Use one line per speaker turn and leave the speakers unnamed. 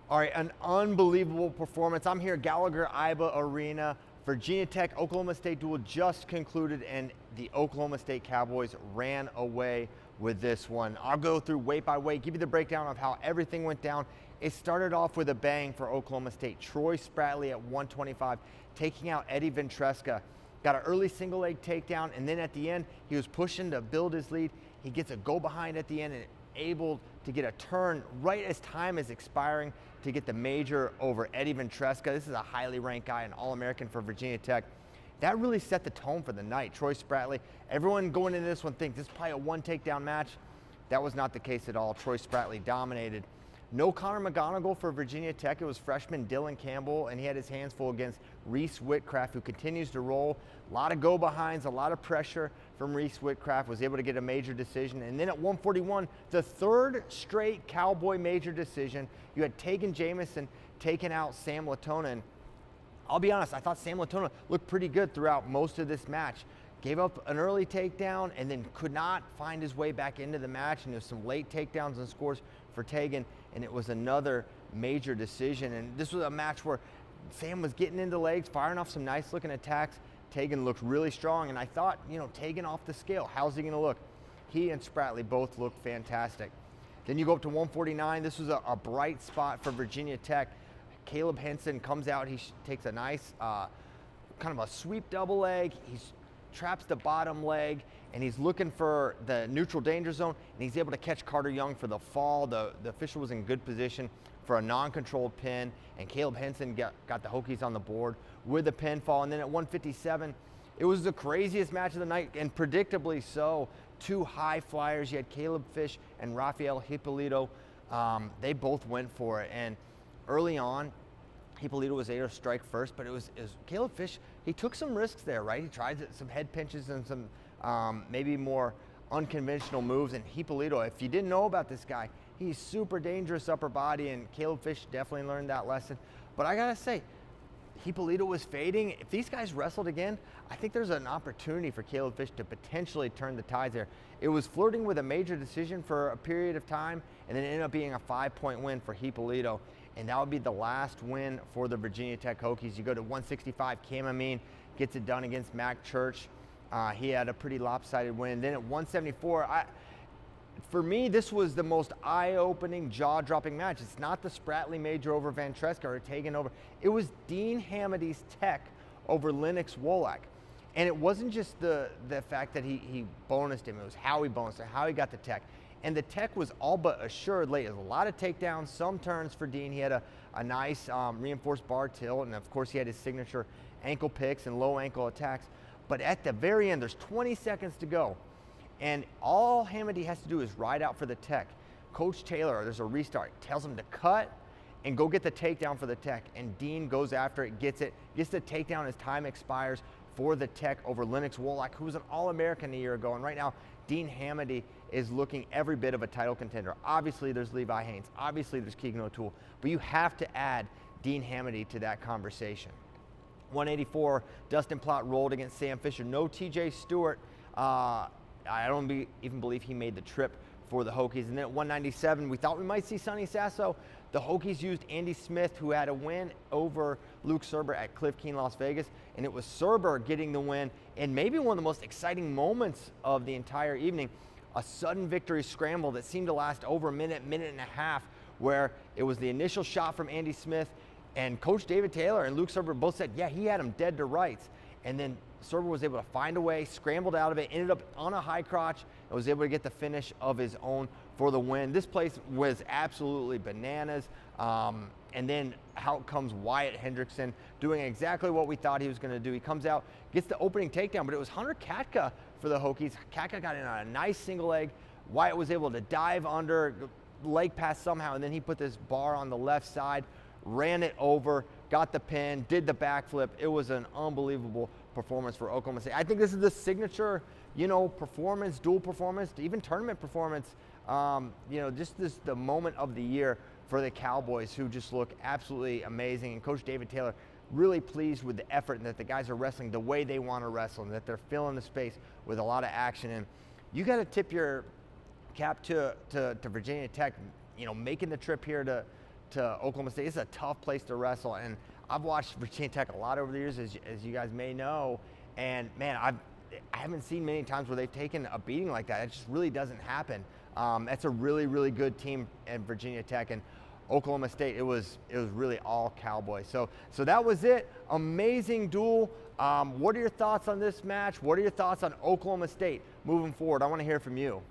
All right, an unbelievable performance. I'm here at Gallagher-Iba Arena. Virginia Tech, Oklahoma State duel just concluded, and the Oklahoma State Cowboys ran away with this one. I'll go through weight by weight, give you the breakdown of how everything went down. It started off with a bang for Oklahoma State. Troy Spratley at 125, taking out Eddie Ventresca. Got an early single leg takedown, and then at the end, he was pushing to build his lead. He gets a go behind at the end and able to get a turn right as time is expiring to get the major over Eddie Ventresca. This is a highly ranked guy, an All-American for Virginia Tech. That really set the tone for the night. Troy Spratley, everyone going into this one thinks this is probably a one takedown match. That was not the case at all. Troy Spratley dominated. No Connor McGonigal for Virginia Tech. It was freshman Dylan Campbell, and he had his hands full against Reese Whitcraft, who continues to roll. A lot of go-behinds, a lot of pressure from Reese Whitcraft, was able to get a major decision. And then at 141, the third straight Cowboy major decision. You had Tegan Jamison taking out Sam Latona. And I'll be honest, I thought Sam Latona looked pretty good throughout most of this match. Gave up an early takedown and then could not find his way back into the match. And there was some late takedowns and scores for Tegan, and it was another major decision. And this was a match where Sam was getting into legs, firing off some nice looking attacks. Tegan looked really strong, and I thought, you know, Tegan off the scale, how's he gonna look? He and Spratley both looked fantastic. Then you go up to 149. This was a bright spot for Virginia Tech. Caleb Henson comes out, he takes a nice kind of a sweep double leg. He's traps the bottom leg, and he's looking for the neutral danger zone, and he's able to catch Carter Young for the fall. The official was in good position for a non-controlled pin, and Caleb Henson got the Hokies on the board with a pinfall. And then at 157, it was the craziest match of the night, and predictably so. Two high flyers. You had Caleb Fish and Rafael Hippolito. They both went for it, and early on, Hippolito was able to strike first, but it was Caleb Fish. He took some risks there, right? He tried some head pinches and some maybe more unconventional moves. And Hippolito, if you didn't know about this guy, he's super dangerous upper body, and Caleb Fish definitely learned that lesson. But I gotta say, Hippolito was fading. If these guys wrestled again, I think there's an opportunity for Caleb Fish to potentially turn the tides there. It was flirting with a major decision for a period of time, and then it ended up being a 5-point win for Hippolito. And that would be the last win for the Virginia Tech Hokies. You go to 165, Cam Amin gets it done against Mac Church. He had a pretty lopsided win. Then at 174, for me, this was the most eye-opening, jaw-dropping match. It's not the Spratley major over Ventresca or Tegan over. It was Dean Hamady's Tech over Lennox Wolak. And it wasn't just the fact that he bonused him. It was how he bonused him, how he got the Tech. And the Tech was all but assured late. There's a lot of takedowns, some turns for Dean. He had a nice reinforced bar tilt, and of course he had his signature ankle picks and low ankle attacks. But at the very end, there's 20 seconds to go, and all Hamady has to do is ride out for the Tech. Coach Taylor, there's a restart, tells him to cut and go get the takedown for the Tech, and Dean goes after it, gets the takedown as time expires for the Tech over Lennox Wolak, who was an All-American a year ago. And right now, Dean Hamady is looking every bit of a title contender. Obviously, there's Levi Haynes. Obviously, there's Keegan O'Toole. But you have to add Dean Hamady to that conversation. 184, Dustin Plott rolled against Sam Fisher. No TJ Stewart. I don't even believe he made the trip for the Hokies. And then at 197, we thought we might see Sonny Sasso. The Hokies used Andy Smith, who had a win over Luke Serber at Cliff Keen, Las Vegas. And it was Serber getting the win, and maybe one of the most exciting moments of the entire evening. A sudden victory scramble that seemed to last over a minute and a half, where it was the initial shot from Andy Smith, and Coach David Taylor and Luke Serber both said, yeah, he had him dead to rights. And then Serber was able to find a way, scrambled out of it, ended up on a high crotch, and was able to get the finish of his own for the win. This place was absolutely bananas. And then out comes Wyatt Hendrickson doing exactly what we thought he was going to do. He comes out, gets the opening takedown, but it was Hunter Katka for the Hokies. Katka got in on a nice single leg. Wyatt was able to dive under, leg pass somehow, and then he put this bar on the left side, ran it over, got the pin, did the backflip. It was an unbelievable performance for Oklahoma State. I think this is the signature, performance, dual performance, even tournament performance. Just the moment of the year for the Cowboys, who just look absolutely amazing. And Coach David Taylor really pleased with the effort and that the guys are wrestling the way they want to wrestle, and that they're filling the space with a lot of action. And you got to tip your cap to Virginia Tech, making the trip here to to Oklahoma State. It's a tough place to wrestle, and I've watched Virginia Tech a lot over the years, as you guys may know, and man, I haven't seen many times where they've taken a beating like that. It just really doesn't happen. That's a really, really good team in Virginia Tech, and Oklahoma State, it was really all Cowboys. So that was it. Amazing duel. What are your thoughts on this match? What are your thoughts on Oklahoma State moving forward? I want to hear from you.